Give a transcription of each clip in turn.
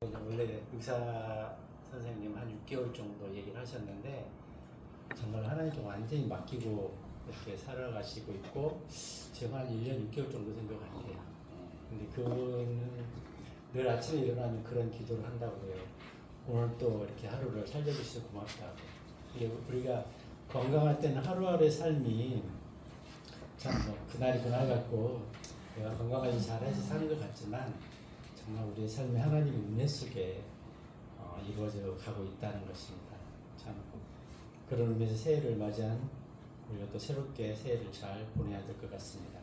원래 의사 선생님 한 6개월 정도 얘기를 하셨는데 정말 하나님께 완전히 맡기고 이렇게 살아가시고 있고 지금 한 1년 6개월 정도 된 것 같아요. 근데 그분은 늘 아침에 일어나면 그런 기도를 한다고 해요. 오늘 또 이렇게 하루를 살려주셔서 고맙다고. 이게 우리가 건강할 때는 하루하루의 삶이 참 뭐 그날이 그날 같고 내가 건강하게 잘해서 사는 것 같지만 정말 우리의 삶이 하나님의 은혜 속에 이루어져 가고 있다는 것입니다. 참 그런 의미에서 새해를 맞이한 우리가 또 새롭게 새해를 잘 보내야 될 것 같습니다.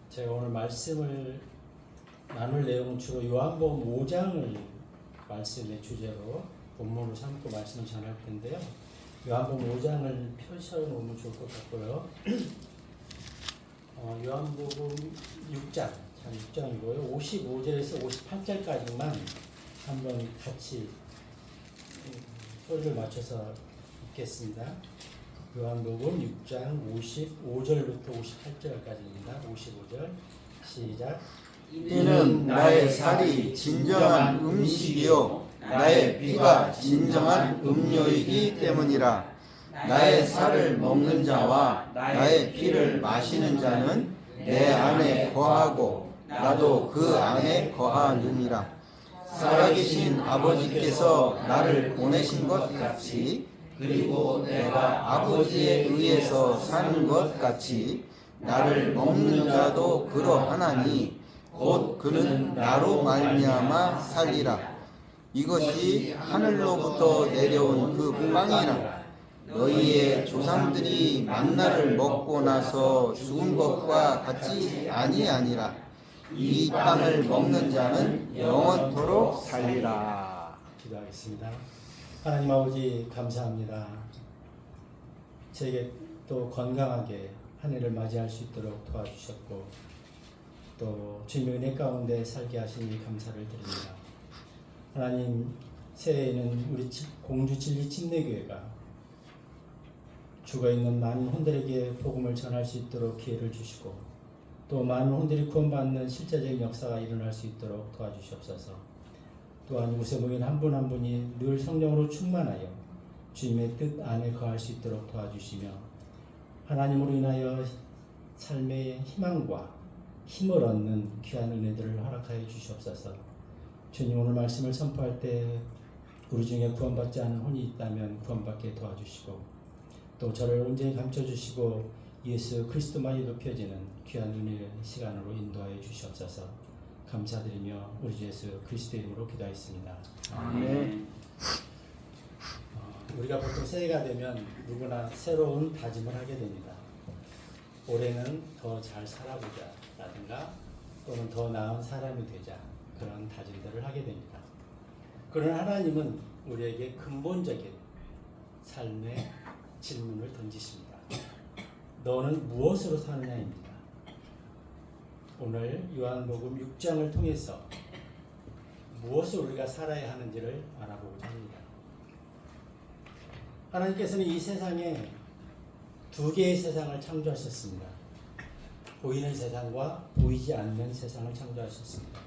제가 오늘 말씀을 나눌 내용은 주로 요한복음 5장을 말씀의 주제로 본문으로 삼고 말씀을 전할 텐데요. 요한복음 5장을 펼쳐놓으면 좋을 것 같고요. 요한복음 6장, 6장이고요. 55절에서 58절까지만 한번 같이 소리를 맞춰서 읽겠습니다. 요한복음 6장 55절부터 58절까지입니다. 55절 시작. 이는 나의 살이 진정한 음식이요 나의 피가 진정한 음료이기 때문이라. 나의 살을 먹는 자와 나의 피를 마시는 자는 내 안에 거하고 나도 그 안에 거하느니라. 살아계신 아버지께서 나를 보내신 것 같이 그리고 내가 아버지에 의해서 사는 것 같이 나를 먹는 자도 그러하나니 곧 그는 나로 말미암아 살리라. 이것이 하늘로부터 내려온 그 빵이라. 너희의 조상들이 만나를 먹고 나서 죽은 것과 같이 아니하니라. 이 빵을 먹는 자는 영원토록 살리라. 기도하겠습니다. 하나님 아버지 감사합니다. 저에게 또 건강하게 한 해를 맞이할 수 있도록 도와주셨고 또 주님의 은혜 가운데 살게 하시니 감사를 드립니다. 하나님, 새해에는 우리 공주 진리 침례교회가 죽어 있는 많은 혼들에게 복음을 전할 수 있도록 기회를 주시고 또 많은 혼들이 구원받는 실제적인 역사가 일어날 수 있도록 도와주시옵소서. 또한 우세 모인 한 분 한 분이 늘 성령으로 충만하여 주님의 뜻 안에 거할 수 있도록 도와주시며 하나님으로 인하여 삶의 희망과 힘을 얻는 귀한 은혜들을 허락하여 주시옵소서. 주님, 오늘 말씀을 선포할 때 우리 중에 구원받지 않은 혼이 있다면 구원받게 도와주시고 또 저를 온전히 감춰주시고 예수 그리스도만이 높여지는 귀한 은혜의 시간으로 인도하여 주시옵소서. 감사드리며 우리 주 예수 그리스도 이름으로 기도하였습니다. 아멘. 우리가 보통 새해가 되면 누구나 새로운 다짐을 하게 됩니다. 올해는 더 잘 살아보자 라든가 또는 더 나은 사람이 되자 그런 다짐들을 하게 됩니다. 그러나 하나님은 우리에게 근본적인 삶의 질문을 던지십니다. 너는 무엇으로 사느냐입니다. 오늘 요한복음 6장을 통해서 무엇을 우리가 살아야 하는지를 알아보고자 합니다. 하나님께서는 이 세상에 두 개의 세상을 창조하셨습니다. 보이는 세상과 보이지 않는 세상을 창조하셨습니다.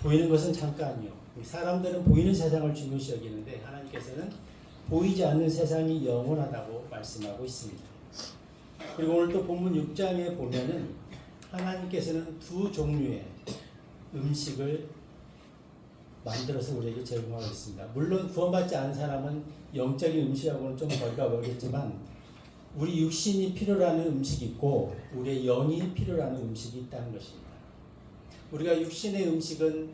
보이는 것은 잠깐이요. 사람들은 보이는 세상을 중요시 여기는데 하나님께서는 보이지 않는 세상이 영원하다고 말씀하고 있습니다. 그리고 오늘 또 본문 6장에 보면은 하나님께서는 두 종류의 음식을 만들어서 우리에게 제공하고 있습니다. 물론 구원받지 않은 사람은 영적인 음식하고는 좀 거리가 멀겠지만 우리 육신이 필요로 하는 음식이 있고 우리의 영이 필요로 하는 음식이 있다는 것입니다. 우리가 육신의 음식은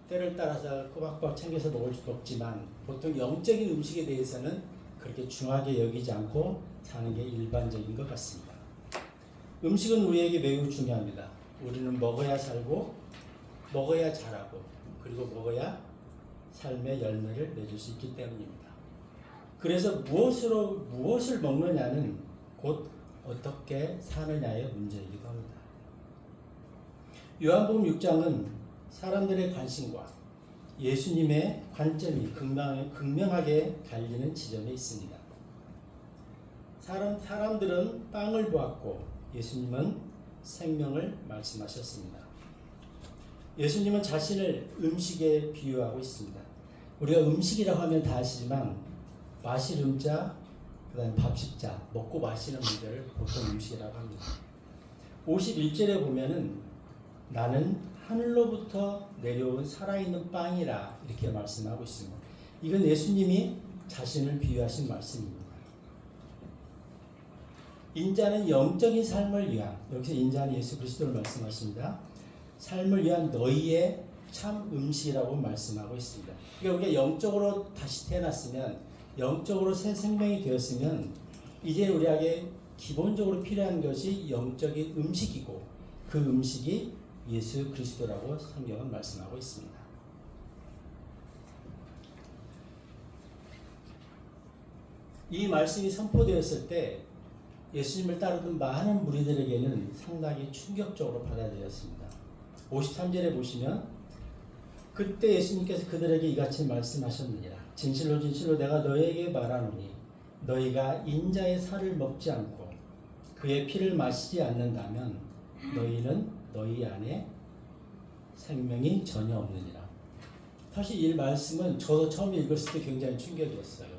때를 따라서 꼬박꼬박 챙겨서 먹을 수 없지만 보통 영적인 음식에 대해서는 그렇게 중하게 여기지 않고 사는 게 일반적인 것 같습니다. 음식은 우리에게 매우 중요합니다. 우리는 먹어야 살고 먹어야 자라고 그리고 먹어야 삶의 열매를 맺을 수 있기 때문입니다. 그래서 무엇을 먹느냐는 곧 어떻게 사느냐의 문제이기도 합니다. 요한복음 6장은 사람들의 관심과 예수님의 관점이 극명하게 갈리는 지점에 있습니다. 사람들은 빵을 보았고 예수님은 생명을 말씀하셨습니다. 예수님은 자신을 음식에 비유하고 있습니다. 우리가 음식이라고 하면 다 아시지만 마실 음자, 그 다음에 밥식자, 먹고 마시는 문제를 보통 음식이라고 합니다. 51절에 보면은 나는 하늘로부터 내려온 살아있는 빵이라 이렇게 말씀하고 있습니다. 이건 예수님이 자신을 비유하신 말씀입니다. 인자는 영적인 삶을 위한, 여기서 인자는 예수 그리스도를 말씀하십니다. 삶을 위한 너희의 참 음식이라고 말씀하고 있습니다. 그러니까 우리가 영적으로 다시 태어났으면, 영적으로 새 생명이 되었으면 이제 우리에게 기본적으로 필요한 것이 영적인 음식이고 그 음식이 예수 그리스도라고 성경은 말씀하고 있습니다. 이 말씀이 선포되었을 때 예수님을 따르던 많은 무리들에게는 상당히 충격적으로 받아들였습니다. 53절에 보시면 그때 예수님께서 그들에게 이같이 말씀하셨느니라. 진실로 진실로 내가 너희에게 말하노니 너희가 인자의 살을 먹지 않고 그의 피를 마시지 않는다면 너희는 너희 안에 생명이 전혀 없느니라. 사실 이 말씀은 저도 처음 읽었을 때 굉장히 충격이었어요.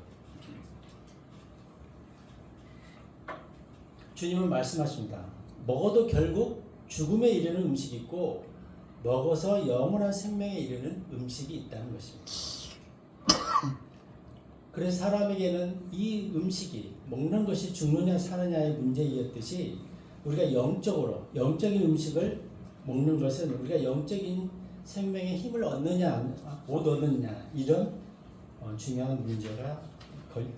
주님은 말씀하십니다. 먹어도 결국 죽음에 이르는 음식이 있고 먹어서 영원한 생명에 이르는 음식이 있다는 것입니다. 그래서 사람에게는 이 음식이 먹는 것이 죽느냐 사느냐의 문제이었듯이 우리가 영적인 음식을 먹는 것은 우리가 영적인 생명의 힘을 얻느냐 못 얻느냐 이런 중요한 문제가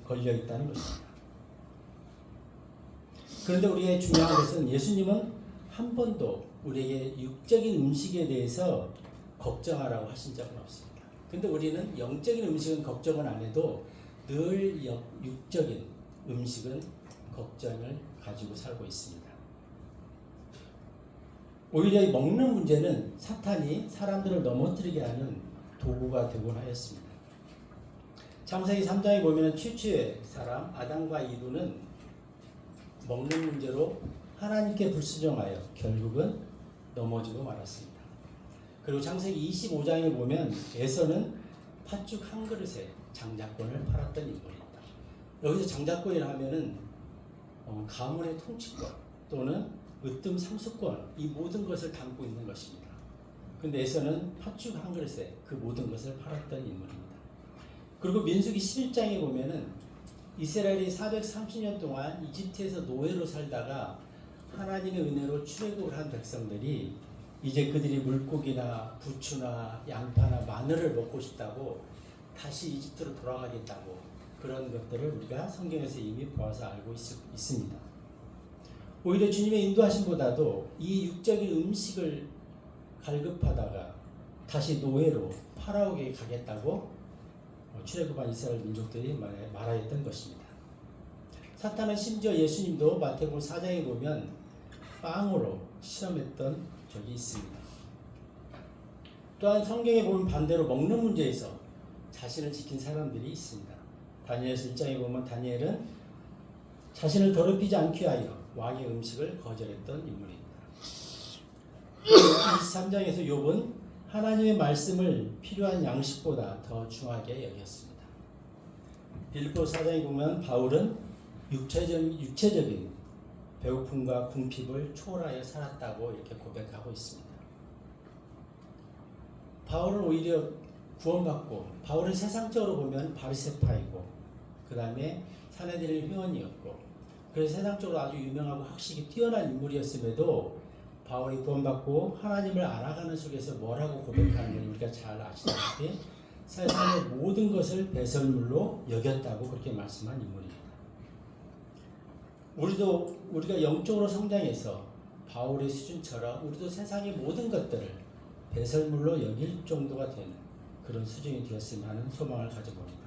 걸려 있다는 것입니다. 그런데 우리의 중요한 것은 예수님은 한 번도 우리에게 육적인 음식에 대해서 걱정하라고 하신 적은 없습니다. 그런데 우리는 영적인 음식은 걱정을 안 해도 늘 육적인 음식은 걱정을 가지고 살고 있습니다. 오히려 먹는 문제는 사탄이 사람들을 넘어뜨리게 하는 도구가 되곤 하였습니다. 창세기 3장에 보면 최초의 사람 아담과 이브는 먹는 문제로 하나님께 불순종하여 결국은 넘어지고 말았습니다. 그리고 창세기 25장에 보면 에서는 팥죽 한 그릇에 장자권을 팔았던 인물입니다. 여기서 장자권이라 하면은 가문의 통치권 또는 으뜸 상속권 이 모든 것을 담고 있는 것입니다. 근데 에서는 팥죽 한 그릇에 그 모든 것을 팔았던 인물입니다. 그리고 민수기 11장에 보면은 이스라엘이 430년 동안 이집트에서 노예로 살다가 하나님의 은혜로 출애굽을 한 백성들이 이제 그들이 물고기나 부추나 양파나 마늘을 먹고 싶다고 다시 이집트로 돌아가겠다고 그런 것들을 우리가 성경에서 이미 보아서 알고 있습니다. 오히려 주님의 인도하심보다도 이 육적인 음식을 갈급하다가 다시 노예로 파라오에게 가겠다고 출애굽한 이스라엘 민족들이 말하였던 것입니다. 사탄은 심지어 예수님도 마태복음 4장에 보면 빵으로 시험했던 적이 있습니다. 또한 성경에 보면 반대로 먹는 문제에서 자신을 지킨 사람들이 있습니다. 다니엘서 1장에 보면 다니엘은 자신을 더럽히지 않기 위하여 왕의 음식을 거절했던 인물입니다. 23장에서 욥은 하나님의 말씀을 필요한 양식보다 더 중하게 여겼습니다. 빌립보 4장에 보면 바울은 육체적인 배고픔과 궁핍을 초월하여 살았다고 이렇게 고백하고 있습니다. 바울은 오히려 구원받고 바울은 세상적으로 보면 바리새파이고 그 다음에 사내들의 회원이었고 그래서 세상적으로 아주 유명하고 학식이 뛰어난 인물이었음에도 바울이 구원받고 하나님을 알아가는 속에서 뭐라고 고백하는지 우리가 잘 아시다시피 세상의 모든 것을 배설물로 여겼다고 그렇게 말씀한 인물입니다. 우리가 영적으로 성장해서 바울의 수준처럼 우리도 세상의 모든 것들을 배설물로 여길 정도가 되는 그런 수준이 되었으면 하는 소망을 가져봅니다.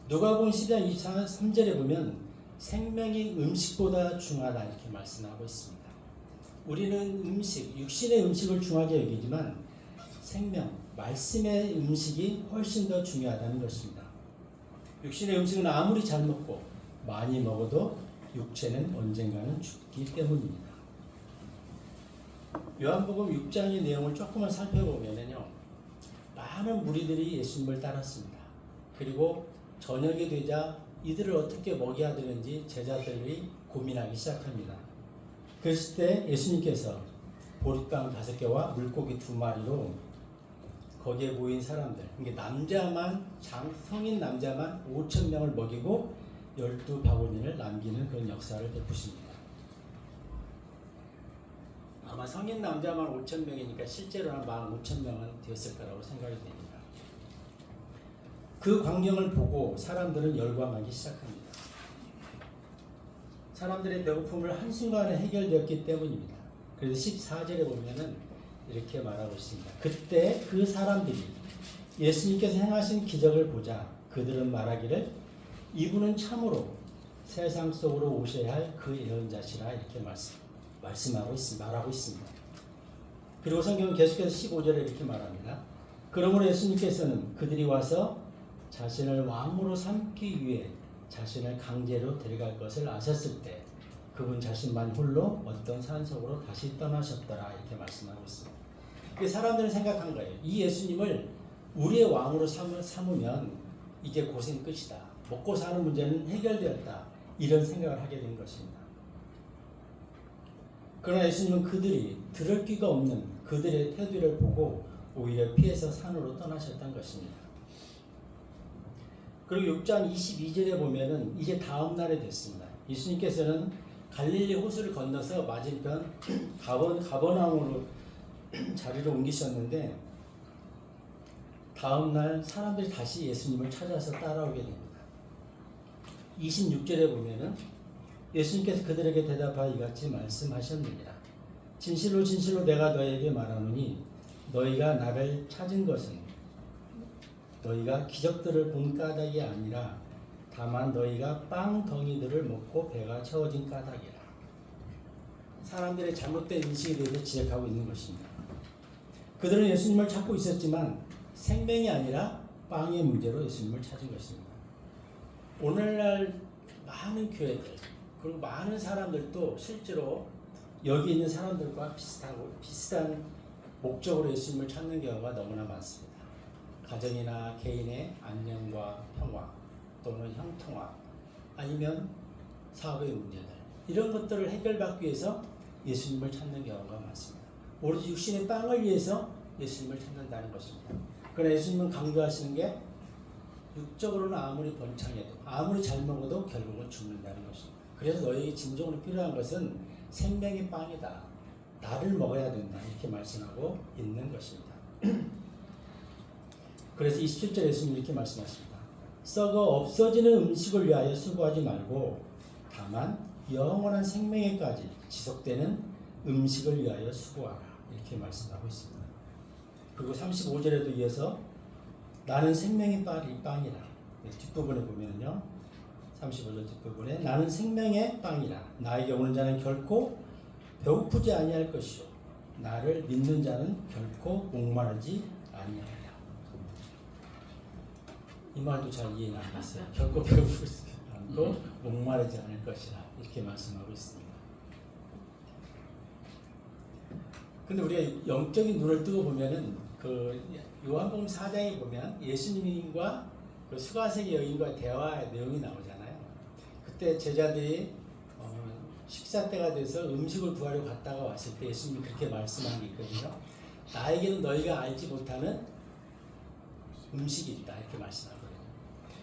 누가복음 10장 23절에 보면 생명이 음식보다 중하다 이렇게 말씀하고 있습니다. 우리는 육신의 음식을 중하게 여기지만 생명, 말씀의 음식이 훨씬 더 중요하다는 것입니다. 육신의 음식은 아무리 잘 먹고 많이 먹어도 육체는 언젠가는 죽기 때문입니다. 요한복음 6장의 내용을 조금만 살펴보면요, 많은 무리들이 예수님을 따랐습니다. 그리고 저녁이 되자 이들을 어떻게 먹여야 되는지 제자들이 고민하기 시작합니다. 그랬을 때 예수님께서 보리빵 5개와 물고기 2마리로 거기에 모인 사람들, 이게 성인 남자만 5,000명을 먹이고 12바구니를 남기는 그런 역사를 베푸십니다. 아마 성인 남자만 5,000명이니까 실제로 한 15,000명은 되었을 거라고 생각이 됩니다. 그 광경을 보고 사람들은 열광하기 시작합니다. 사람들의 배고픔을 한순간에 해결되었기 때문입니다. 그래서 14절에 보면은 이렇게 말하고 있습니다. 그때 그 사람들이 예수님께서 행하신 기적을 보자 그들은 말하기를 이분은 참으로 세상 속으로 오셔야 할 그 예언자시라 이렇게 말하고 있습니다. 그리고 성경은 계속해서 15절에 이렇게 말합니다. 그러므로 예수님께서는 그들이 와서 자신을 왕으로 삼기 위해 자신을 강제로 데려갈 것을 아셨을 때 그분 자신만 홀로 어떤 산속으로 다시 떠나셨더라 이렇게 말씀하고 있습니다. 사람들은 생각한 거예요. 이 예수님을 우리의 왕으로 삼으면 이제 고생 끝이다. 먹고 사는 문제는 해결되었다. 이런 생각을 하게 된 것입니다. 그러나 예수님은 그들이 들을 귀가 없는 그들의 태도를 보고 오히려 피해서 산으로 떠나셨던 것입니다. 그리고 6장 22절에 보면은 이제 다음 날이 됐습니다. 예수님께서는 갈릴리 호수를 건너서 맞은편 가버나움으로 자리를 옮기셨는데 다음 날 사람들이 다시 예수님을 찾아서 따라오게 됩니다. 26절에 보면은 예수님께서 그들에게 대답하여 이같이 말씀하셨느니라. 진실로 진실로 내가 너희에게 말하노니 너희가 나를 찾은 것은 너희가 기적들을 본 까닭이 아니라 다만 너희가 빵 덩이들을 먹고 배가 채워진 까닭이라. 사람들의 잘못된 인식에 대해서 지적하고 있는 것입니다. 그들은 예수님을 찾고 있었지만 생명이 아니라 빵의 문제로 예수님을 찾은 것입니다. 오늘날 많은 교회들 그리고 많은 사람들도 실제로 여기 있는 사람들과 비슷한 목적으로 예수님을 찾는 경우가 너무나 많습니다. 가정이나 개인의 안녕과 평화 또는 형통화 아니면 사업의 문제들 이런 것들을 해결받기 위해서 예수님을 찾는 경우가 많습니다. 오로지 육신의 빵을 위해서 예수님을 찾는다는 것입니다. 그러나 예수님은 강조하시는 게 육적으로는 아무리 번창해도 아무리 잘 먹어도 결국은 죽는다는 것입니다. 그래서 너희에게 진정으로 필요한 것은 생명의 빵이다. 나를 먹어야 된다. 이렇게 말씀하고 있는 것입니다. 그래서 27절 예수님이 이렇게 말씀하십니다. 썩어 없어지는 음식을 위하여 수고하지 말고 다만 영원한 생명에까지 지속되는 음식을 위하여 수고하라. 이렇게 말씀하고 있습니다. 그리고 35절에도 이어서 나는 생명의 빵이라. 뒷부분에 보면요. 35절 뒷부분에 나는 생명의 빵이라. 나에게 오는 자는 결코 배고프지 아니할 것이요. 나를 믿는 자는 결코 목마르지 아니하리라. 이 말도 잘 이해는 안 됐어요. 결코 배고프지 않고 목마르지 않을 것이라. 이렇게 말씀하고 있습니다. 근데 우리가 영적인 눈을 뜨고 보면은 그 요한복음 4장에 보면 예수님과 그 수가세기 여인과 대화의 내용이 나오잖아요. 그때 제자들이 식사 때가 돼서 음식을 구하러 갔다가 왔을 때 예수님이 그렇게 말씀한 게 있거든요. 나에게는 너희가 알지 못하는 음식이 있다 이렇게 말씀하거든요.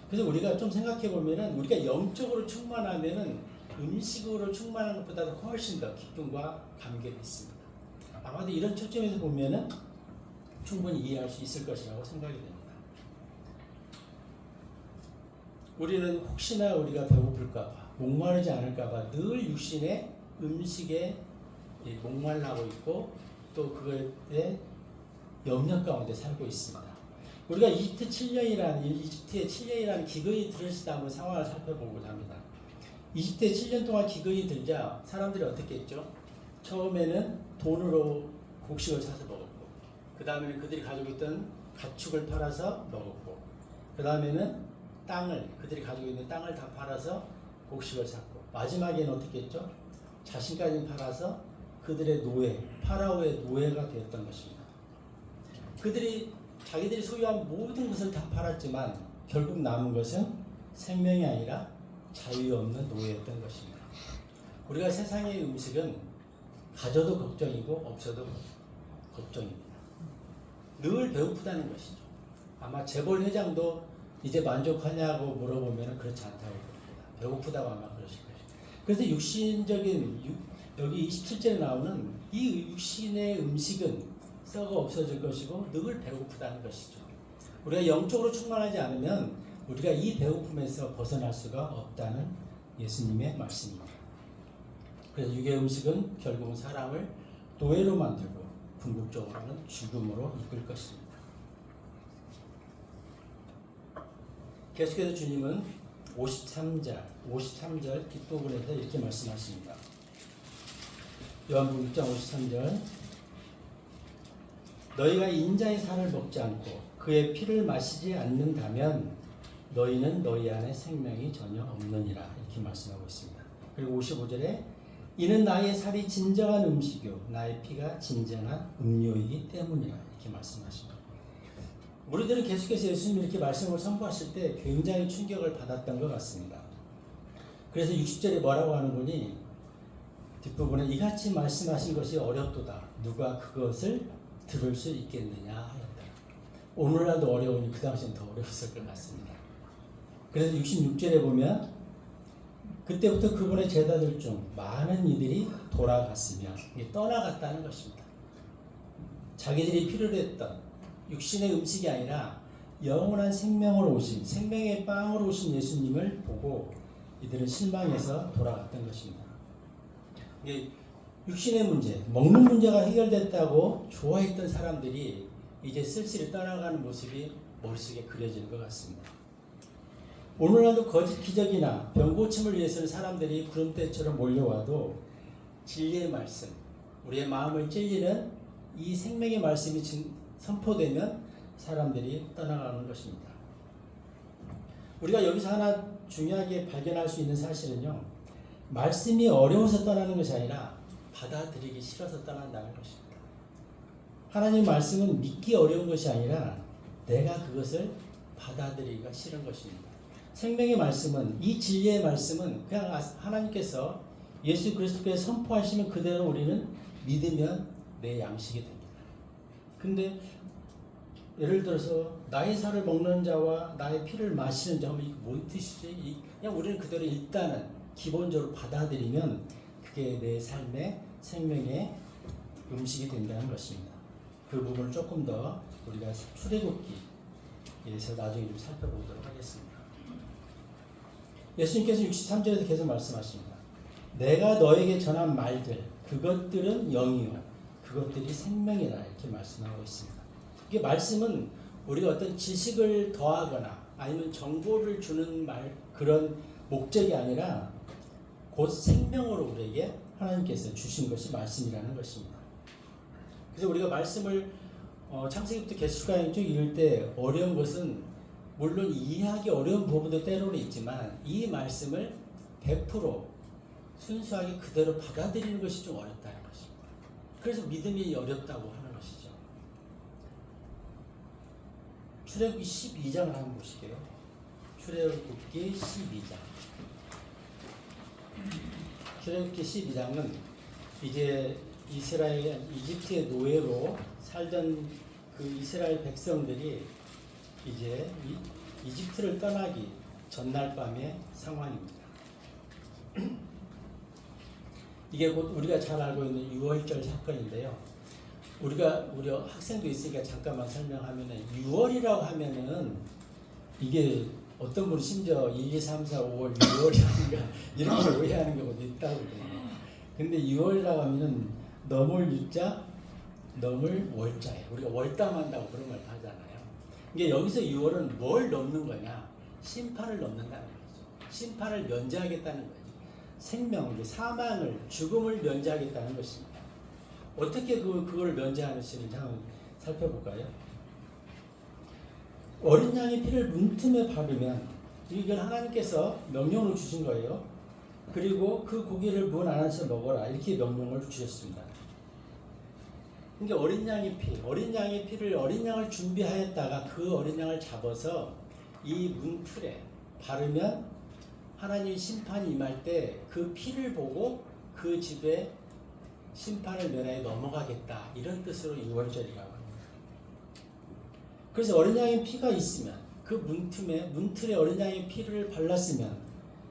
그래서 우리가 좀 생각해 보면은 우리가 영적으로 충만하면은 음식으로 충만한 것보다 훨씬 더 기쁨과 감격이 있습니다. 아마도 이런 초점에서 보면은 충분히 이해할 수 있을 것이라고 생각이 됩니다. 우리는 혹시나 우리가 배고플까봐 목마르지 않을까봐 늘 육신의 음식에 목말라고 있고 또 그거에 염려 가운데 살고 있습니다. 우리가 이집트의 7년이라는 기근이 들을 때 한번 상황을 살펴보고자 합니다. 이집트에 7년 동안 기근이 들자 사람들이 어떻게 했죠? 처음에는 돈으로 곡식을 사서 먹었고 그 다음에는 그들이 가지고 있던 가축을 팔아서 먹었고 그 다음에는 그들이 가지고 있는 땅을 다 팔아서 곡식을 샀고 마지막에는 어떻게 했죠? 자신까지 팔아서 그들의 노예, 파라오의 노예가 되었던 것입니다. 자기들이 소유한 모든 것을 다 팔았지만 결국 남은 것은 생명이 아니라 자유 없는 노예였던 것입니다. 우리가 세상의 음식은 가져도 걱정이고 없어도 걱정입니다. 늘 배고프다는 것이죠. 아마 재벌 회장도 이제 만족하냐고 물어보면 그렇지 않다고 봅니다. 배고프다고 아마 그러실 것입니다. 그래서 육신적인 여기 27절에 나오는 이 육신의 음식은 썩어 없어질 것이고 늘 배고프다는 것이죠. 우리가 영적으로 충만하지 않으면 우리가 이 배고픔에서 벗어날 수가 없다는 예수님의 말씀입니다. 그래서 육의 음식은 결국은 사람을 노예로 만들고 궁극적으로는 죽음으로 이끌 것입니다. 계속해서 주님은 53절 뒷부분에서 이렇게 말씀하십니다. 요한복음 6장 53절 너희가 인자의 살을 먹지 않고 그의 피를 마시지 않는다면 너희는 너희 안에 생명이 전혀 없느니라 이렇게 말씀하고 있습니다. 그리고 55절에 이는 나의 살이 진정한 음식이요 나의 피가 진정한 음료이기 때문이라 이렇게 말씀하십니다. 우리들은 계속해서 예수님이 이렇게 말씀을 선포하실 때 굉장히 충격을 받았던 것 같습니다. 그래서 60절에 뭐라고 하는 거니 뒷부분에 이같이 말씀하신 것이 어렵도다 누가 그것을 들을 수 있겠느냐 하였다. 오늘날도 어려우니 그 당시엔 더 어려웠을 것 같습니다. 그래서 66절에 보면 그때부터 그분의 제자들 중 많은 이들이 돌아갔으며 떠나갔다는 것입니다. 자기들이 필요로 했던 육신의 음식이 아니라 영원한 생명으로 오신 생명의 빵으로 오신 예수님을 보고 이들은 실망해서 돌아갔던 것입니다. 육신의 문제, 먹는 문제가 해결됐다고 좋아했던 사람들이 이제 쓸쓸히 떠나가는 모습이 머릿속에 그려지는 것 같습니다. 오늘날도 거짓 기적이나 병 고침을 위해서는 사람들이 구름대처럼 몰려와도 진리의 말씀, 우리의 마음을 찔리는 이 생명의 말씀이 선포되면 사람들이 떠나가는 것입니다. 우리가 여기서 하나 중요하게 발견할 수 있는 사실은요, 말씀이 어려워서 떠나는 것이 아니라 받아들이기 싫어서 떠난다는 것입니다. 하나님의 말씀은 믿기 어려운 것이 아니라 내가 그것을 받아들이기가 싫은 것입니다. 생명의 말씀은 이 진리의 말씀은 그냥 하나님께서 예수 그리스도께서 선포하시면 그대로 우리는 믿으면 내 양식이 됩니다. 근데 예를 들어서 나의 살을 먹는 자와 나의 피를 마시는 자 하면 이게 뭔 뜻이지? 그냥 우리는 그대로 일단은 기본적으로 받아들이면 그게 내 삶의 생명의 음식이 된다는 것입니다. 그 부분을 조금 더 우리가 출애굽기에서 나중에 좀 살펴보도록 하겠습니다. 예수님께서 63절에서 계속 말씀하십니다. 내가 너에게 전한 말들 그것들은 영이요 그것들이 생명이라 이렇게 말씀하고 있습니다. 이게 말씀은 우리가 어떤 지식을 더하거나 아니면 정보를 주는 그런 목적이 아니라 곧 생명으로 우리에게 하나님께서 주신 것이 말씀이라는 것입니다. 그래서 우리가 말씀을 창세기부터 계시록까지 쭉 읽을 때 어려운 것은 물론 이해하기 어려운 부분도 때로는 있지만 이 말씀을 100% 순수하게 그대로 받아들이는 것이 좀 어렵다는 것입니다. 그래서 믿음이 어렵다고 하는 것이죠. 출애굽기 12장을 한번 보실게요. 출애굽기 12장. 출애굽기 12장은 이제 이집트의 노예로 살던 그 이스라엘 백성들이 이제 이집트를 떠나기 전날 밤의 상황입니다. 이게 곧 우리가 잘 알고 있는 6월절 사건인데요. 우리 학생도 있으니까 잠깐만 설명하면은 6월이라고 하면은 이게 어떤 분이 심지어 1, 2, 3, 4, 5월 6월이라든가 이렇게 오해하는 경우도 있다고 그래요. 근데 6월이라고 하면은 넘을 유자, 넘을 월자예요. 우리가 월담한다고 그런 말 하잖아요. 이게 여기서 6월은 뭘 넘는 거냐? 심판을 넘는다는 거죠. 심판을 면제하겠다는 거죠. 생명, 사망을, 죽음을 면제하겠다는 것입니다. 어떻게 그걸 면제하시는지 한번 살펴볼까요? 어린 양의 피를 문틈에 바르면 이건 하나님께서 명령을 주신 거예요. 그리고 그 고기를 문 안에서 먹어라 이렇게 명령을 주셨습니다. 그러니까 어린 양의 피를 어린 양을 준비하였다가 그 어린 양을 잡아서 이 문틀에 바르면 하나님의 심판이 임할 때 그 피를 보고 그 집에 심판을 면하여 넘어가겠다, 이런 뜻으로 유월절이라고 합니다. 그래서 어린 양의 피가 있으면 그 문틀에 어린 양의 피를 발랐으면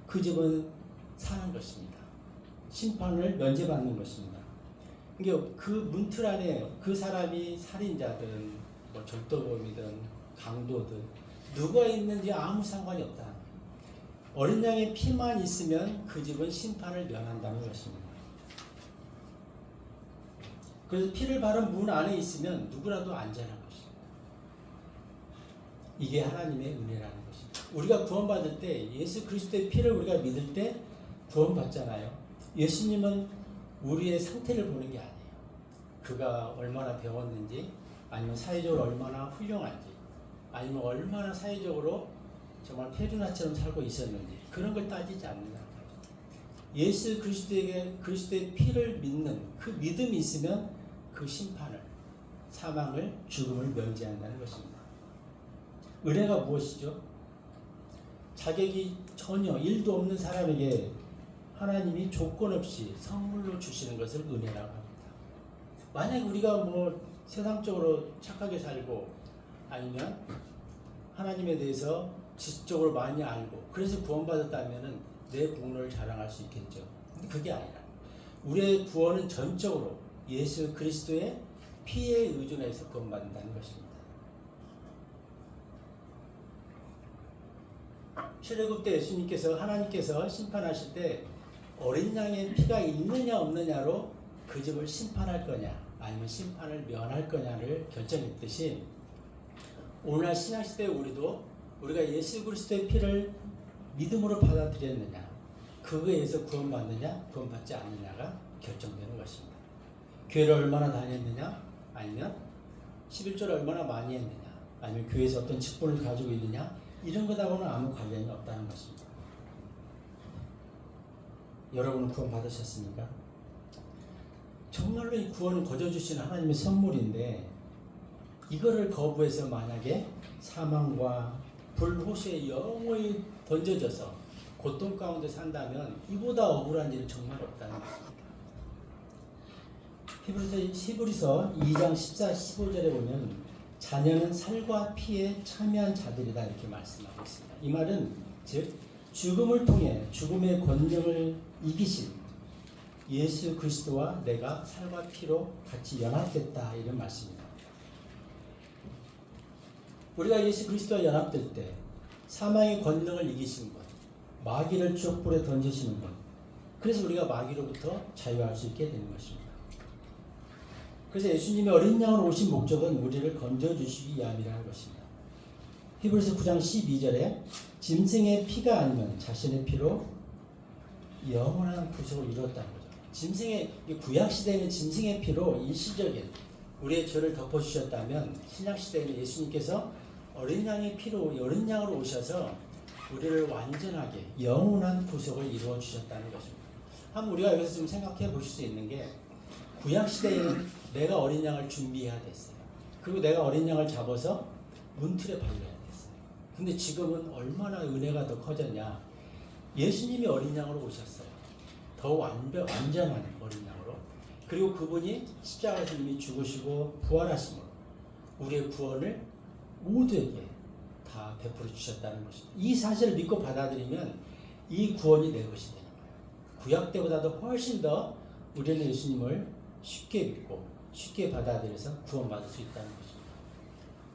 그 집은 사는 것입니다. 심판을 면제받는 것입니다. 그러니까 그 문틀 안에 그 사람이 살인자든 뭐 절도범이든 강도든 누가 있는지 아무 상관이 없다. 어린 양의 피만 있으면 그 집은 심판을 면한다는 것입니다. 그래서 피를 바른 문 안에 있으면 누구라도 안전한 것입니다. 이게 하나님의 은혜라는 것입니다. 우리가 구원받을 때 예수 그리스도의 피를 우리가 믿을 때 구원받잖아요. 예수님은 우리의 상태를 보는 게 아니에요. 그가 얼마나 배웠는지, 아니면 사회적으로 얼마나 훌륭한지, 아니면 얼마나 사회적으로 정말 페르나처럼 살고 있었는지, 그런 걸 따지지 않는다는 거죠. 예수 그리스도의 피를 믿는 그 믿음이 있으면 그 심판을, 사망을, 죽음을 면제한다는 것입니다. 은혜가 무엇이죠? 자격이 전혀 1도 없는 사람에게 하나님이 조건 없이 선물로 주시는 것을 은혜라고 합니다. 만약 우리가 뭐 세상적으로 착하게 살고, 아니면 하나님에 대해서 지식적으로 많이 알고 그래서 구원받았다면 내 공로를 자랑할 수 있겠죠. 근데 그게 아니라 우리의 구원은 전적으로 예수 그리스도의 피에 의존해서 구원받는다는 것입니다. 출애굽 때 예수님께서, 하나님께서 심판하실 때 어린 양의 피가 있느냐 없느냐로 그 집을 심판할 거냐 아니면 심판을 면할 거냐를 결정했듯이, 오늘날 신약시대에 우리가 예수 그리스도의 피를 믿음으로 받아들였느냐, 그거에 의해서 구원받느냐 구원받지 않느냐가 결정되는 것입니다. 교회를 얼마나 다녔느냐, 아니면 11조를 얼마나 많이 했느냐, 아니면 교회에서 어떤 직분을 가지고 있느냐, 이런 것하고는 아무 관련이 없다는 것입니다. 여러분은 구원 받으셨습니까? 정말로 이 구원은 거저주시는 하나님의 선물인데, 이거를 거부해서 만약에 사망과 불호시에 영원히 던져져서 고통 가운데 산다면 이보다 억울한 일은 정말 없다는 것입니다. 히브리서 2장 14, 15절에 보면 자녀는 살과 피에 참여한 자들이다, 이렇게 말씀하고 있습니다. 이 말은 즉 죽음을 통해 죽음의 권력을 이기신 예수 그리스도와 내가 살과 피로 같이 연합됐다, 이런 말씀입니다. 우리가 예수 그리스도와 연합될 때 사망의 권능을 이기신 것, 마귀를 지옥불에 던지시는 것, 그래서 우리가 마귀로부터 자유할 수 있게 되는 것입니다. 그래서 예수님이 어린 양으로 오신 목적은 우리를 건져주시기 위함이라는 것입니다. 히브리서 9장 12절에 짐승의 피가 아니면 자신의 피로 영원한 구속을 이루었다는 거죠. 구약시대에는 짐승의 피로 일시적인 우리의 죄를 덮어주셨다면, 신약시대에는 예수님께서 어린 양의 피로, 어린 양으로 오셔서 우리를 완전하게 영원한 구속을 이루어 주셨다는 것입니다. 한번 우리가 여기서 좀 생각해 보실 수 있는 게, 구약시대에는 내가 어린 양을 준비해야 됐어요. 그리고 내가 어린 양을 잡아서 문틀에 발려야 됐어요. 근데 지금은 얼마나 은혜가 더 커졌냐. 예수님이 어린 양으로 오셨어요. 더 완전한 어린 양으로. 그리고 그분이 십자가에서 이미 죽으시고 부활하심으로 우리의 구원을 모두에게 다 베풀어 주셨다는 것입니다. 이 사실을 믿고 받아들이면 이 구원이 내 것이 되는 거예요. 구약 때보다도 훨씬 더 우리는 예수님을 쉽게 믿고 쉽게 받아들여서 구원받을 수 있다는 것입니다.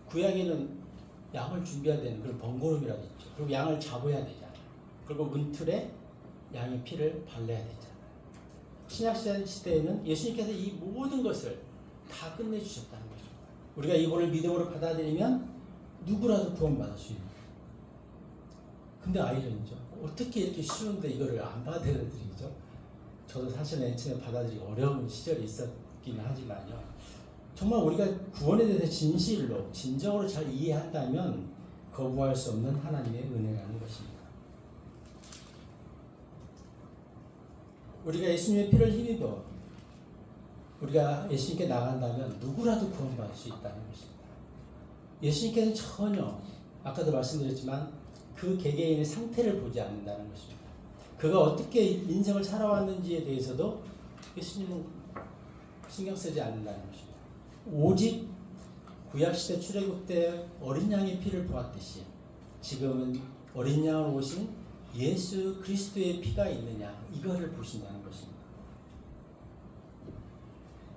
구약에는 양을 준비해야 되는 그런 번거로움이라도 있죠. 그리고 양을 잡아야 되잖아요. 그리고 문틀에 양의 피를 발라야 되잖아요. 신약시대에는 예수님께서 이 모든 것을 다 끝내주셨다는 것입니다. 우리가 이분을 믿음으로 받아들이면 누구라도 구원받을 수 있는. 근데 아이러니죠. 어떻게 이렇게 쉬운데 이거를 안 받아들이죠? 저도 사실 맨 처음에 받아들이기 어려운 시절이 있었긴 하지만요. 정말 우리가 구원에 대해서 진정으로 잘 이해한다면 거부할 수 없는 하나님의 은혜라는 것입니다. 우리가 예수님의 피를 힘입어 우리가 예수님께 나간다면 누구라도 구원받을 수 있다는 것입니다. 예수님께서는 전혀 아까도 말씀드렸지만 그 개개인의 상태를 보지 않는다는 것입니다. 그가 어떻게 인생을 살아왔는지에 대해서도 예수님은 신경 쓰지 않는다는 것입니다. 오직 구약시대 출애굽 때 어린 양의 피를 보았듯이 지금은 어린 양을 오신 예수 그리스도의 피가 있느냐 이거를 보신다는 것입니다.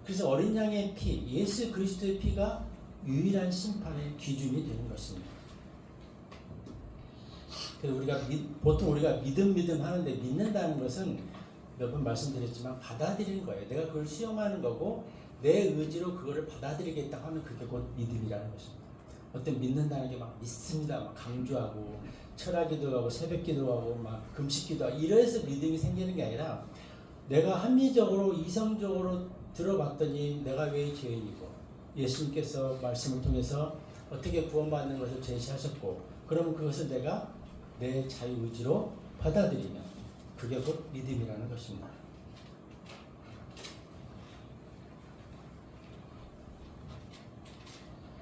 그래서 어린 양의 피, 예수 그리스도의 피가 유일한 심판의 기준이 되는 것입니다. 그래서 보통 우리가 믿음 하는데 믿는다는 것은 몇 번 말씀드렸지만 받아들이는 거예요. 내가 그걸 수용하는 거고 내 의지로 그거를 받아들이겠다 하면 그게 곧 믿음이라는 것입니다. 어떤 믿는다는 게 막 믿습니다, 막 강조하고 철학기도하고 새벽기도하고 막 금식기도하고 이래서 믿음이 생기는 게 아니라 내가 합리적으로 이성적으로 들어봤더니 내가 왜 죄인이고 예수님께서 말씀을 통해서 어떻게 구원받는 것을 제시하셨고 그러면 그것을 내가 내 자유의지로 받아들이면 그게 곧 믿음이라는 것입니다.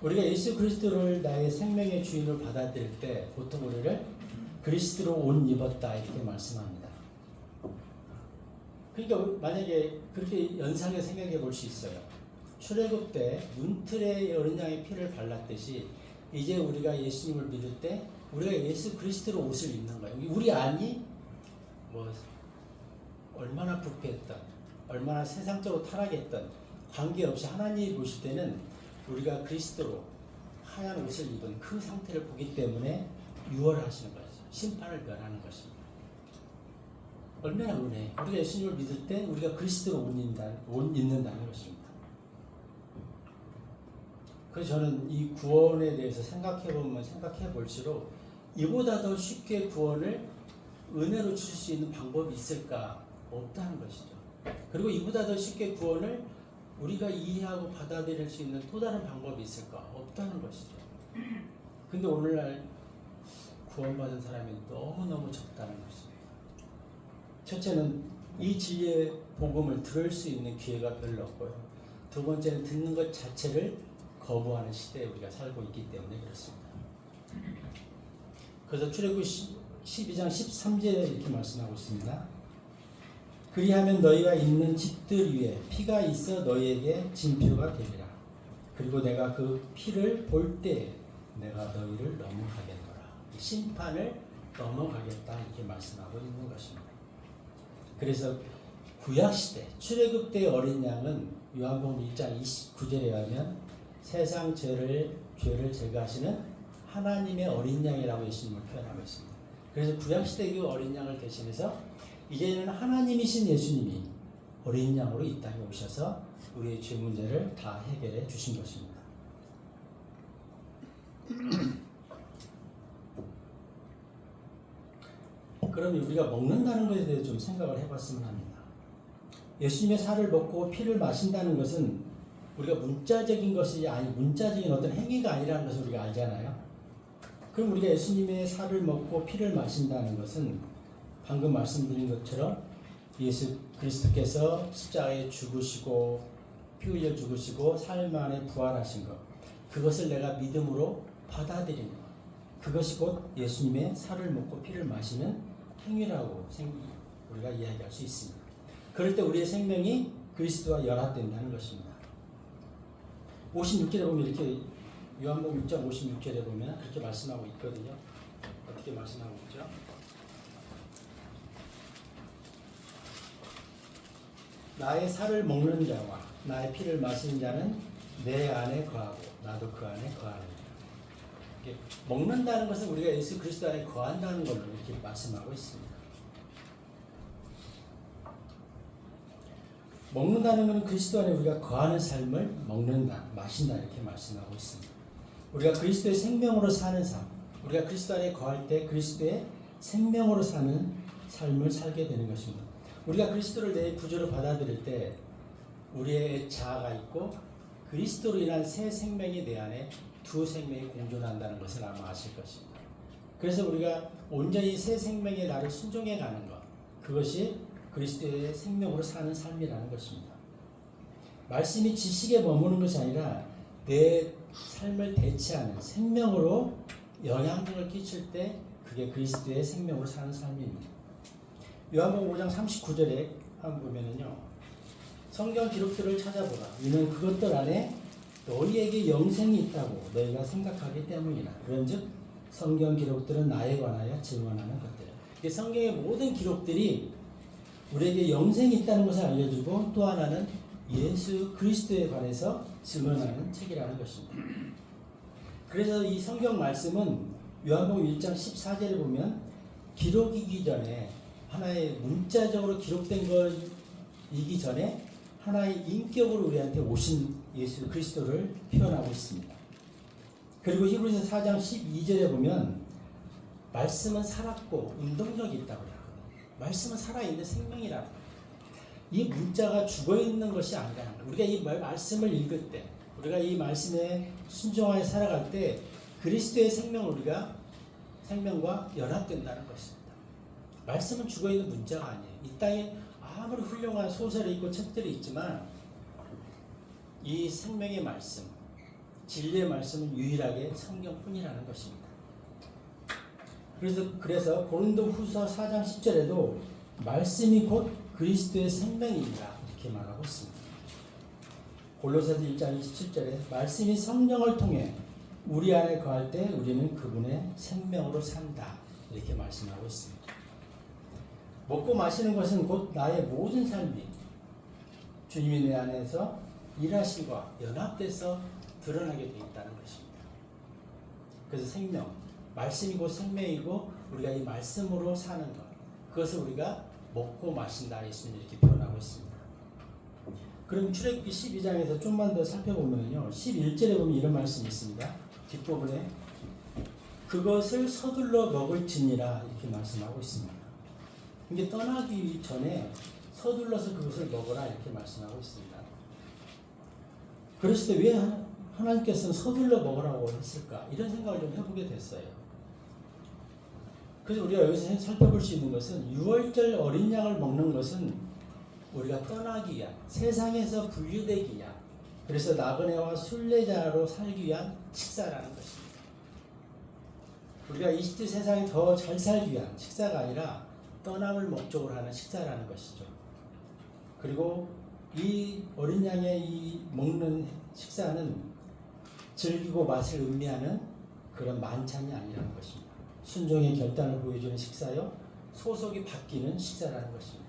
우리가 예수 그리스도를 나의 생명의 주인으로 받아들일 때 보통 우리를 그리스도로 옷 입었다 이렇게 말씀합니다. 그러니까 만약에 그렇게 연상해 생각해 볼 수 있어요. 출애굽 때 문틀에 어린 양의 피를 발랐듯이 이제 우리가 예수님을 믿을 때 우리가 예수 그리스도로 옷을 입는 거예요. 우리 안이 뭐 얼마나 부패했던 얼마나 세상적으로 타락했던 관계없이 하나님이 보실 때는 우리가 그리스도로 하얀 옷을 입은 그 상태를 보기 때문에 유월하시는 거죠. 심판을 면하는 것입니다. 얼마나 은혜. 우리가 예수님을 믿을 때 우리가 그리스도로 옷 입는다는 것입니다. 그래서 저는 이 구원에 대해서 생각해 볼수록 이보다 더 쉽게 구원을 은혜로 줄 수 있는 방법이 있을까? 없다는 것이죠. 그리고 이보다 더 쉽게 구원을 우리가 이해하고 받아들일 수 있는 또 다른 방법이 있을까? 없다는 것이죠. 근데 오늘날 구원받은 사람이 너무너무 적다는 것입니다. 첫째는 이 진리의 복음을 들을 수 있는 기회가 별로 없고요. 두 번째는 듣는 것 자체를 거부하는 시대에 우리가 살고 있기 때문에 그렇습니다. 그래서 출애굽 12장 13절에 이렇게 말씀하고 있습니다. 그리하면 너희가 있는 집들 위에 피가 있어 너희에게 징표가 되리라. 그리고 내가 그 피를 볼 때 내가 너희를 넘어가겠노라. 심판을 넘어가겠다 이렇게 말씀하고 있는 것입니다. 그래서 구약시대 출애굽 때 어린 양은 요한복음 1장 29절에 의하면 세상 죄를 제거하시는 하나님의 어린 양이라고 예수님을 표현하고 있습니다. 그래서 구약시대 그 어린 양을 대신해서 이제는 하나님이신 예수님이 어린 양으로 이 땅에 오셔서 우리의 죄 문제를 다 해결해 주신 것입니다. 그럼 우리가 먹는다는 것에 대해 좀 생각을 해봤으면 합니다. 예수님의 살을 먹고 피를 마신다는 것은 우리가 문자적인 어떤 행위가 아니라는 것을 우리가 알잖아요. 그럼 우리가 예수님의 살을 먹고 피를 마신다는 것은 방금 말씀드린 것처럼 예수 그리스도께서 십자가에 죽으시고 피 흘려 죽으시고 사흘 만에 부활하신 것, 그것을 내가 믿음으로 받아들이는 것, 그것이 곧 예수님의 살을 먹고 피를 마시는 행위라고 우리가 이야기할 수 있습니다. 그럴 때 우리의 생명이 그리스도와 연합된다는 것입니다. 56절에 보면 이렇게 요한복음 6장 56절에 보면 그렇게 말씀하고 있거든요. 어떻게 말씀하고 있죠? 나의 살을 먹는 자와 나의 피를 마시는 자는 내 안에 거하고 나도 그 안에 거하느니라. 먹는다는 것은 우리가 예수 그리스도 안에 거한다는 걸로 이렇게 말씀하고 있습니다. 먹는다는 것은 그리스도 안에 우리가 거하는 삶을 먹는다, 마신다 이렇게 말씀하고 있습니다. 우리가 그리스도의 생명으로 사는 삶, 우리가 그리스도 안에 거할 때 그리스도의 생명으로 사는 삶을 살게 되는 것입니다. 우리가 그리스도를 내 구주로 받아들일 때 우리의 자아가 있고 그리스도로 인한 새 생명이 내 안에 두 생명이 공존한다는 것을 아마 아실 것입니다. 그래서 우리가 온전히 새 생명의 나를 순종해 가는 것, 그것이 그리스도의 생명으로 사는 삶이라는 것입니다. 말씀이 지식에 머무는 것이 아니라 내 삶을 대체하는 생명으로 영향력을 끼칠 때 그게 그리스도의 생명으로 사는 삶입니다. 요한복음 5장 39절에 한번 보면은요. 성경 기록들을 찾아보라. 이는 그것들 안에 너희에게 영생이 있다고 너희가 생각하기 때문이라. 그런즉 성경 기록들은 나에 관하여 증언하는 것들이야. 성경의 모든 기록들이 우리에게 영생이 있다는 것을 알려주고 또 하나는 예수 그리스도에 관해서 증언하는 책이라는 것입니다. 그래서 이 성경 말씀은 요한복음 1장 14절에 보면 기록이기 전에 하나의 문자적으로 기록된 것이기 전에 하나의 인격으로 우리한테 오신 예수 그리스도를 표현하고 있습니다. 그리고 히브리서 4장 12절에 보면 말씀은 살았고 운동력이 있다고 해요. 말씀은 살아있는 생명이라고. 이 문자가 죽어있는 것이 아니라는 거예요. 우리가 이 말씀을 읽을 때, 우리가 이 말씀에 순종하여 살아갈 때 그리스도의 생명과 연합된다는 것입니다. 말씀은 죽어있는 문자가 아니에요. 이 땅에 아무리 훌륭한 소설이 있고 책들이 있지만 이 생명의 말씀, 진리의 말씀은 유일하게 성경뿐이라는 것입니다. 그래서 고린도후서 4장 10절에도 말씀이 곧 그리스도의 생명이니라 이렇게 말하고 있습니다. 골로새서 1장 27절에 말씀이 성령을 통해 우리 안에 거할 때 우리는 그분의 생명으로 산다 이렇게 말씀하고 있습니다. 먹고 마시는 것은 곧 나의 모든 삶이 주님이 내 안에서 일하심과 연합돼서 드러나게 되어 있다는 것입니다. 그래서 생명, 말씀이 곧 생명이고 우리가 이 말씀으로 사는 것, 그것을 우리가 먹고 마신다 예수님이 이렇게 표현하고 있습니다. 그럼 출애굽기 12장에서 좀만 더 살펴보면요, 11절에 보면 이런 말씀이 있습니다. 뒷부분에 그것을 서둘러 먹을지니라 이렇게 말씀하고 있습니다. 이게 떠나기 전에 서둘러서 그것을 먹어라 이렇게 말씀하고 있습니다. 그랬을 때 왜 하나님께서는 서둘러 먹으라고 했을까? 이런 생각을 좀 해보게 됐어요. 그래서 우리가 여기서 살펴볼 수 있는 것은 6월절 어린 양을 먹는 것은 우리가 떠나기 위한, 세상에서 분리되기 위한, 그래서 나그네와 순례자로 살기 위한 식사라는 것입니다. 우리가 이 시대 세상에 더 잘 살기 위한 식사가 아니라 떠남을 목적으로 하는 식사라는 것이죠. 그리고 이 어린 양의 이 먹는 식사는 즐기고 맛을 음미하는 그런 만찬이 아니라는 것입니다. 순종의 결단을 보여주는 식사요, 소속이 바뀌는 식사라는 것입니다.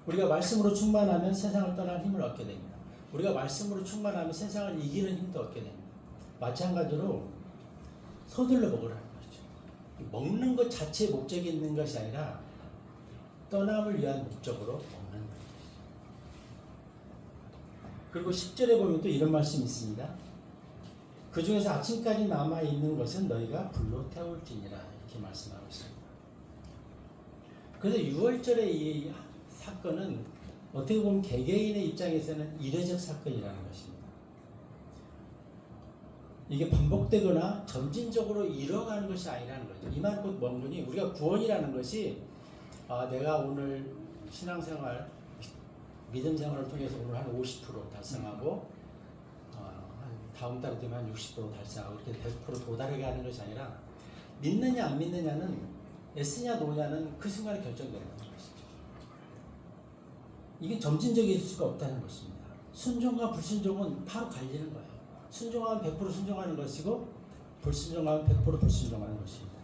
우리가 말씀으로 충만하면 세상을 떠날 힘을 얻게 됩니다. 우리가 말씀으로 충만하면 세상을 이기는 힘도 얻게 됩니다. 마찬가지로 서둘러 먹으라는 거죠. 먹는 것 자체에 목적이 있는 것이 아니라 떠남을 위한 목적으로 먹는 것이죠. 그리고 10절에 보면 또 이런 말씀이 있습니다. 그 중에서 아침까지 남아있는 것은 너희가 불로 태울지니라 이렇게 말씀하고 있습니다. 그래서 6월절의 이 사건은 어떻게 보면 개개인의 입장에서는 이례적 사건이라는 것입니다. 이게 반복되거나 점진적으로 이뤄가는 것이 아니라는 거죠. 이만 곧 먼 우리가 구원이라는 것이 내가 오늘 신앙생활, 믿음 생활을 통해서 오늘 한 50% 달성하고 다음 달 되면 한 60% 달성하고 이렇게 100% 도달하게 하는 것이 아니라 믿느냐 안 믿느냐는 애쓰냐 노냐는 그 순간에 결정되는 것이죠. 이게 점진적일 수가 없다는 것입니다. 순종과 불순종은 바로 갈리는 거예요. 순종하면 100% 순종하는 것이고 불순종하면 100% 불순종하는 것입니다.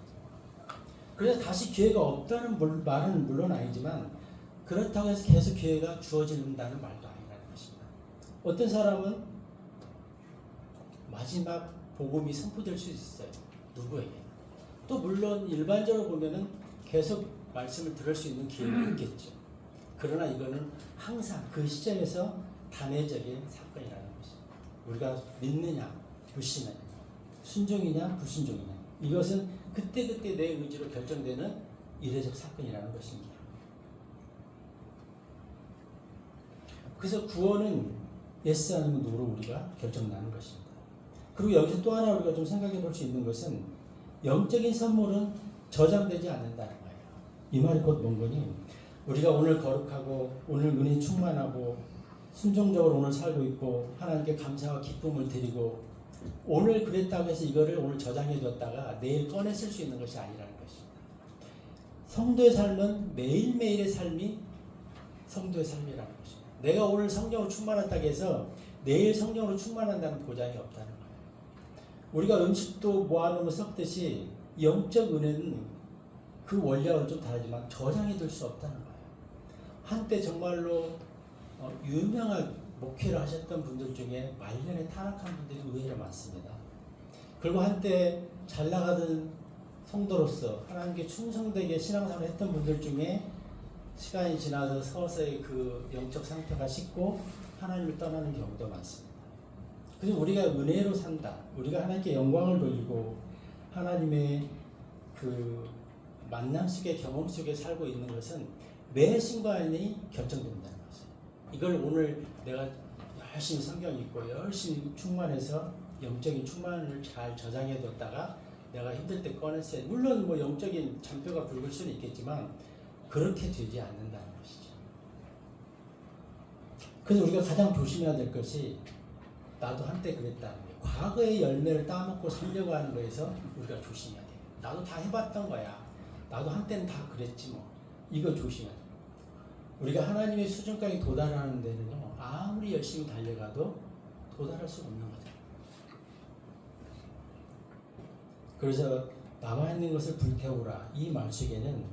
그래서 다시 기회가 없다는 말은 물론 아니지만 그렇다고 해서 계속 기회가 주어진다는 말도 아니라는 것입니다. 어떤 사람은 마지막 복음이 선포될 수 있어요. 누구에게? 또 물론 일반적으로 보면은 계속 말씀을 들을 수 있는 기회가 있겠죠. 그러나 이거는 항상 그 시점에서 단회적인 사건이라는 것입니다. 우리가 믿느냐, 불신느냐, 순종이냐, 불순종이냐, 이것은 그때그때 내 의지로 결정되는 이례적 사건이라는 것입니다. 그래서 구원은 예스 아니면 노로 우리가 결정나는 것입니다. 그리고 여기서 또 하나 우리가 좀 생각해 볼 수 있는 것은 영적인 선물은 저장되지 않는다는 거예요. 이 말이 곧 뭔 거니? 우리가 오늘 거룩하고 오늘 은혜 충만하고 순종적으로 오늘 살고 있고 하나님께 감사와 기쁨을 드리고 오늘 그랬다고 해서 이거를 오늘 저장해 뒀다가 내일 꺼내 쓸 수 있는 것이 아니라는 것입니다. 성도의 삶은 매일매일의 삶이 성도의 삶이라는 것입니다. 내가 오늘 성령으로 충만했다고 해서 내일 성령으로 충만한다는 보장이 없다는 거예요. 우리가 음식도 모아놓으면 썩듯이 영적 은혜는 그 원리하고는 좀 다르지만 저장해 둘 수 없다는 거예요. 한때 정말로 유명한 목회를 하셨던 분들 중에 말년에 타락한 분들이 의외로 많습니다. 그리고 한때 잘 나가던 성도로서 하나님께 충성되게 신앙생활을 했던 분들 중에 시간이 지나서 서서히 그 영적 상태가 식고 하나님을 떠나는 경우도 많습니다. 그래서 우리가 은혜로 산다. 우리가 하나님께 영광을 돌리고 하나님의 그 만남 속에 경험 속에 살고 있는 것은 매 순간이 결정된다는 것이에요. 이걸 오늘 내가 열심히 성경 읽고 열심히 충만해서 영적인 충만을 잘 저장해 뒀다가 내가 힘들 때 꺼냈어요. 물론 뭐 영적인 잔뼈가 굵을 수는 있겠지만 그렇게 되지 않는다는 것이죠. 그래서 우리가 가장 조심해야 될 것이 나도 한때 그랬다는 거예요. 과거의 열매를 따먹고 살려고 하는 거에서 우리가 조심해야 돼요. 나도 다 해봤던 거야. 나도 한때는 다 그랬지 뭐. 이거 조심해야 돼요. 우리가 하나님의 수준까지 도달하는 데는요. 아무리 열심히 달려가도 도달할 수 없는 거죠. 그래서 남아있는 것을 불태우라. 이 말 속에는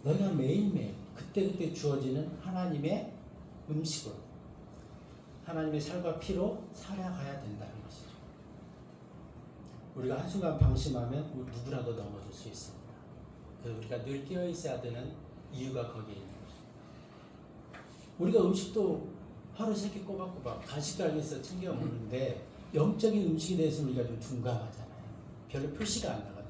너희가 매일매일 그때그때 주어지는 하나님의 음식으로 하나님의 살과 피로 살아가야 된다는 것이죠. 우리가 한순간 방심하면 누구라도 넘어질 수 있습니다. 그래서 우리가 늘 깨어 있어야 되는 이유가 거기에 있는 것이죠. 우리가 음식도 하루 세 끼 꼬박꼬박 간식가게에서 챙겨 먹는데 영적인 음식에 대해서 우리가 좀 둔감하잖아요. 별로 표시가 안 나거든요.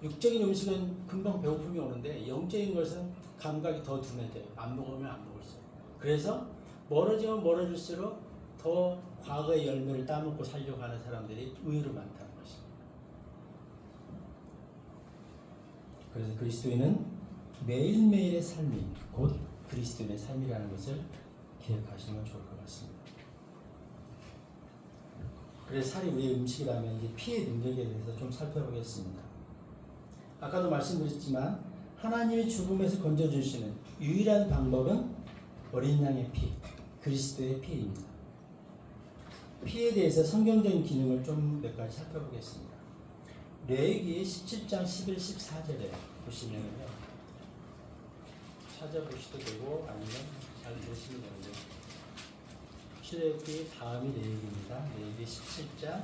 육적인 음식은 금방 배고픔이 오는데 영적인 것은 감각이 더 둔해져요. 안 먹으면 안 먹을수록. 그래서 멀어지면 멀어질수록 더 과거의 열매를 따먹고 살려고 하는 사람들이 의외로 많다는 것입니다. 그래서 그리스도인은 매일매일의 삶이 곧 그리스도인의 삶이라는 것을 기억하시면 좋을 것 같습니다. 그래서 살이 우리의 음식이라면 이제 피의 능력에 대해서 좀 살펴보겠습니다. 아까도 말씀드렸지만 하나님의 죽음에서 건져주시는 유일한 방법은 어린 양의 피, 그리스도의 피입니다. 피에 대해서 성경적인 기능을 좀 몇 가지 살펴보겠습니다. 레위기 17장 11, 14절에 보시면요. 찾아보셔도 되고 아니면 잘 보시면 되는데 출애굽기 다음이 레위기입니다. 레위기 17장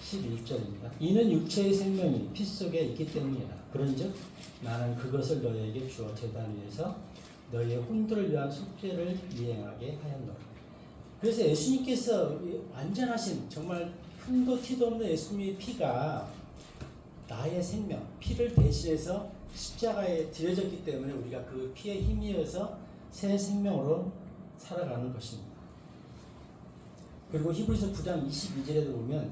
11절입니다. 이는 육체의 생명이 피 속에 있기 때문이라. 그런즉 나는 그것을 너희에게 주어 제단 위에서 너희의 혼들을 위한 속죄를 이행하게 하였노라. 그래서 예수님께서 완전하신 정말 흠도 티도 없는 예수님의 피가 나의 생명, 피를 대신해서 십자가에 드려졌기 때문에 우리가 그 피의 힘이어서 새 생명으로 살아가는 것입니다. 그리고 히브리서 9장 22절에도 보면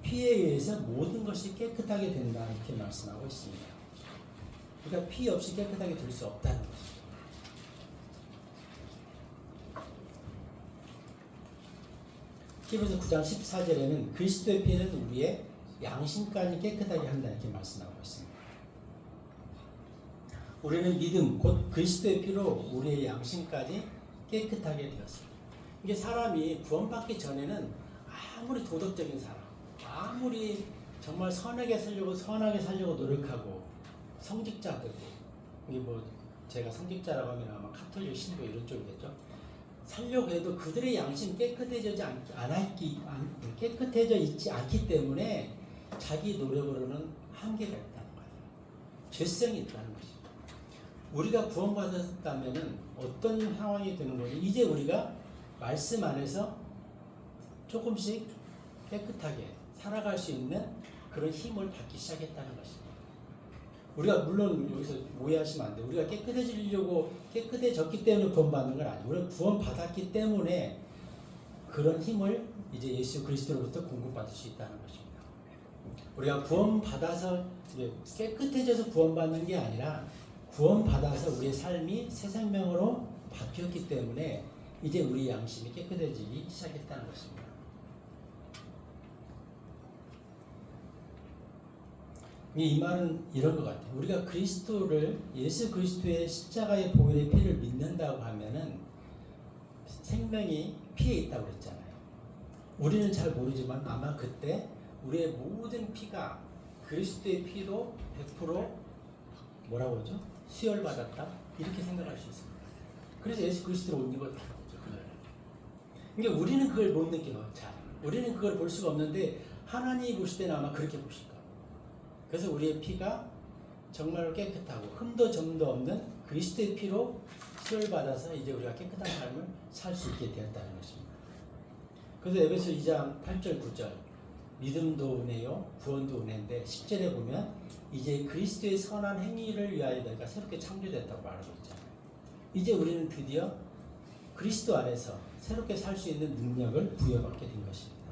피에 의해서 모든 것이 깨끗하게 된다 이렇게 말씀하고 있습니다. 그러니까 피 없이 깨끗하게 될 수 없다는 것입니다. 히브리서 9장 14절에는 그리스도의 피는 우리의 양심까지 깨끗하게 한다 이렇게 말씀하고 있습니다. 우리는 믿음 곧 그리스도의 피로 우리의 양심까지 깨끗하게 되었습니다. 이게 사람이 구원받기 전에는 아무리 도덕적인 사람, 아무리 정말 선하게 살려고 노력하고 성직자들도 이게 뭐 제가 성직자라고 하면 아마 카톨릭 신도 이런 쪽이겠죠. 살려고 해도 그들의 양심 깨끗해져 있지 않기 때문에 자기 노력으로는 한계가 있다는 거예요. 죄성이 있다는 것이죠. 우리가 구원받았다면은 어떤 상황이 되는 거죠? 이제 우리가 말씀 안에서 조금씩 깨끗하게 살아갈 수 있는 그런 힘을 받기 시작했다는 것입니다. 우리가 물론 여기서 오해하시면 안 돼요. 우리가 깨끗해졌기 때문에 구원받는 건 아니에요. 우리가 구원받았기 때문에 그런 힘을 이제 예수 그리스도로부터 공급받을 수 있다는 것입니다. 우리가 구원받아서 깨끗해져서 구원받는 게 아니라 구원받아서 우리의 삶이 새 생명으로 바뀌었기 때문에 이제 우리 양심이 깨끗해지기 시작했다는 것입니다. 이 말은 이런 것 같아요. 우리가 그리스도를 예수 그리스도의 십자가의 보혈의 피를 믿는다고 하면은 생명이 피에 있다고 그랬잖아요. 우리는 잘 모르지만 아마 그때 우리의 모든 피가 그리스도의 피로 100% 뭐라고 하죠? 수혈받았다? 이렇게 생각할 수 있습니다. 그래서 예수 그리스도를 옷 입었다는 거죠. 그러니까 우리는 그걸 못 느껴요. 잘. 우리는 그걸 볼 수가 없는데 하나님이 보실 때는 아마 그렇게 보실 거예요. 그래서 우리의 피가 정말로 깨끗하고 흠도 점도 없는 그리스도의 피로 수혈받아서 이제 우리가 깨끗한 삶을 살 수 있게 되었다는 것입니다. 그래서 에베소 2장 8절 9절 믿음도 은혜요 구원도 은혜인데 10절에 보면 이제 그리스도의 선한 행위를 위하여 내가 새롭게 창조됐다고 말하고 있잖아요. 이제 우리는 드디어 그리스도 안에서 새롭게 살 수 있는 능력을 부여받게 된 것입니다.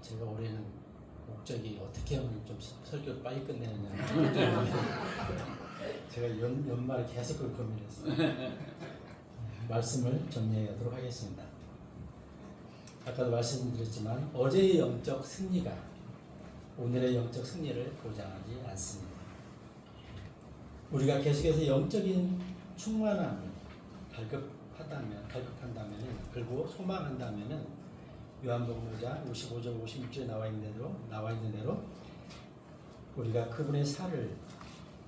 제가 올해는 목적이 어떻게 하면 좀 설교를 빨리 끝내느냐 제가 연말에 계속 그걸 고민했어요. 말씀을 정리하도록 하겠습니다. 아까도 말씀드렸지만 어제의 영적 승리가 오늘의 영적 승리를 보장하지 않습니다. 우리가 계속해서 영적인 충만함을 발급한다면 그리고 소망한다면 요한복음 5장 55절 56절에 나와 있는 대로 우리가 그분의 살을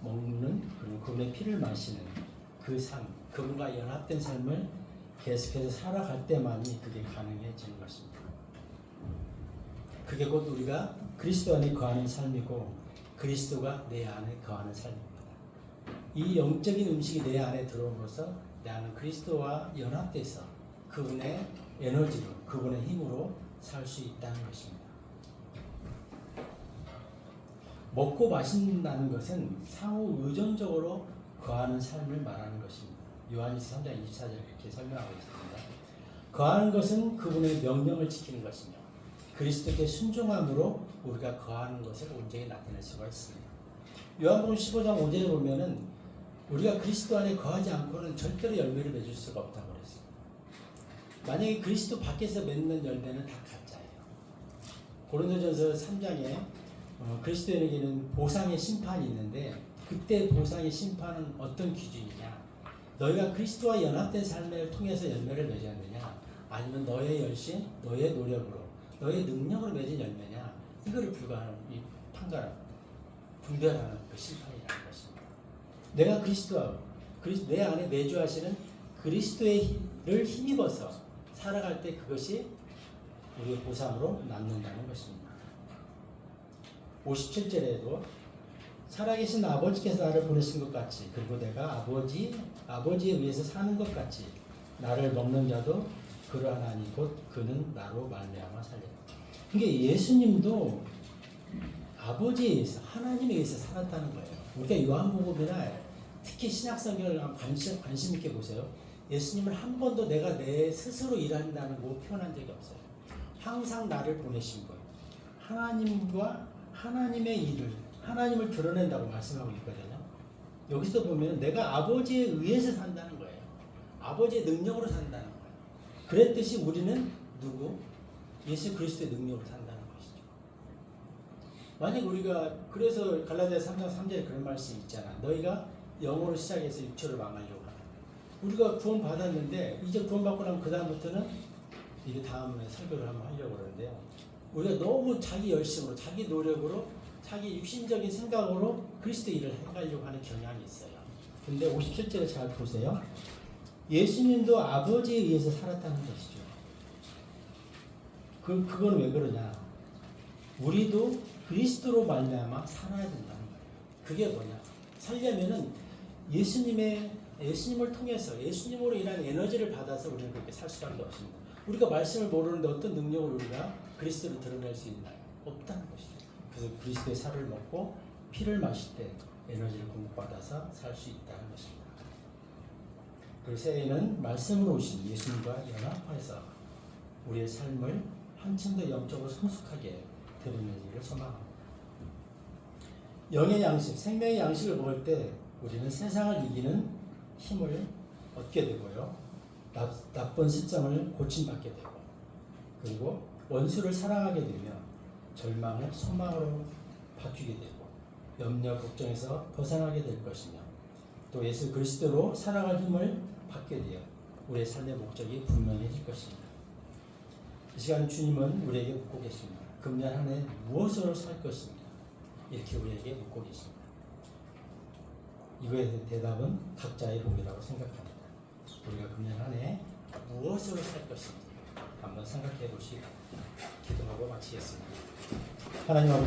먹는 그리고 그분의 피를 마시는 그 삶, 그분과 연합된 삶을 계속해서 살아갈 때만이 그게 가능해지는 것입니다. 그게 곧 우리가 그리스도 안에 거하는 삶이고 그리스도가 내 안에 거하는 삶입니다. 이 영적인 음식이 내 안에 들어옴으로써 나는 그리스도와 연합돼서 그분의 에너지로 그분의 힘으로 살 수 있다는 것입니다. 먹고 마신다는 것은 상호 의존적으로 거하는 삶을 말하는 것입니다. 요한일서 3장 24절 이렇게 설명하고 있습니다. 거하는 것은 그분의 명령을 지키는 것이며 그리스도께 순종함으로 우리가 거하는 것을 온전히 나타낼 수가 있습니다. 요한복음 15장 5절에 보면은 우리가 그리스도 안에 거하지 않고는 절대로 열매를 맺을 수가 없다고 그랬어요. 만약에 그리스도 밖에서 맺는 열매는 다 가짜예요. 고린도전서 3장에 그리스도인에게는 보상의 심판이 있는데 그때 보상의 심판은 어떤 기준이냐? 너희가 그리스도와 연합된 삶을 통해서 열매를 맺었느냐? 아니면 너의 열심, 너의 노력으로, 너의 능력으로 맺은 열매냐? 이거를 분별하는 그 심판이라는 것입니다. 내가 내 안에 내주하시는 그리스도를 힘입어서 살아갈 때 그것이 우리의 보상으로 남는다는 것입니다. 57절에도 살아계신 아버지께서 나를 보내신 것 같이 그리고 내가 아버지에 의해서 사는 것 같이 나를 먹는 자도 그러하나니 곧 그는 나로 말미암아 살리라. 그러니까 예수님도 아버지에 의해서 하나님에 의해서 살았다는 거예요. 우리가 요한복음이나 특히 신약성경을 관심 있게 보세요. 예수님은 한 번도 내가 내 스스로 일한다는 거 표현한 적이 없어요. 항상 나를 보내신 거예요. 하나님과 하나님의 일을 하나님을 드러낸다고 말씀하고 있거든요. 여기서 보면 내가 아버지에 의해서 산다는 거예요. 아버지의 능력으로 산다는 거예요. 그랬듯이 우리는 예수 그리스도의 능력으로 산다는 것이죠. 만약 우리가 그래서 갈라디아서 3장 3절에 그런 말씀이 있잖아. 너희가 영으로 시작해서 육체를 망하려고 하라. 우리가 구원 받았는데 이제 구원 받고 나면 그 다음부터는 이게 다음에 설교를 한번 하려고 그러는데요. 우리가 너무 자기 열심으로, 자기 노력으로, 자기 육신적인 생각으로 그리스도 일을 해가려고 하는 경향이 있어요. 근데 57절에 잘 보세요. 예수님도 아버지에 의해서 살았다는 것이죠. 그건 왜 그러냐? 우리도 그리스도로 말미암아 살아야 된다는 거예요. 그게 뭐냐? 살려면은 예수님을 통해서 예수님으로 인한 에너지를 받아서 우리는 그렇게 살 수밖에 없습니다. 우리가 말씀을 모르는데 어떤 능력을 우리가 그리스도를 드러낼 수 있나요? 없다는 것이죠. 그래서 그리스도의 살을 먹고 피를 마실 때 에너지를 공급받아서 살 수 있다는 것입니다. 그리고 새해에는 말씀으로 오신 예수님과 연합해서 우리의 삶을 한층 더 영적으로 성숙하게 드러내기를 소망합니다. 영의 양식, 생명의 양식을 먹을 때 우리는 세상을 이기는 힘을 얻게 되고요. 나쁜 습성을 고침받게 되고, 그리고 원수를 사랑하게 되며 절망을 소망으로 바뀌게 되고, 염려 걱정에서 벗어나게 될 것이며, 또 예수 그리스도로 살아갈 힘을 받게 되어 우리의 삶의 목적이 분명해질 것입니다. 이 시간 주님은 우리에게 묻고 계십니다. 금년 한 해 무엇으로 살 것입니다. 이렇게 우리에게 묻고 계십니다. 이거에 대한 대답은 각자의 복이라고 생각합니다. 우리가 금년 한 해 무엇으로 살 것인지 한번 생각해 보시고 기도하고 마치겠습니다. 하나님 아버지,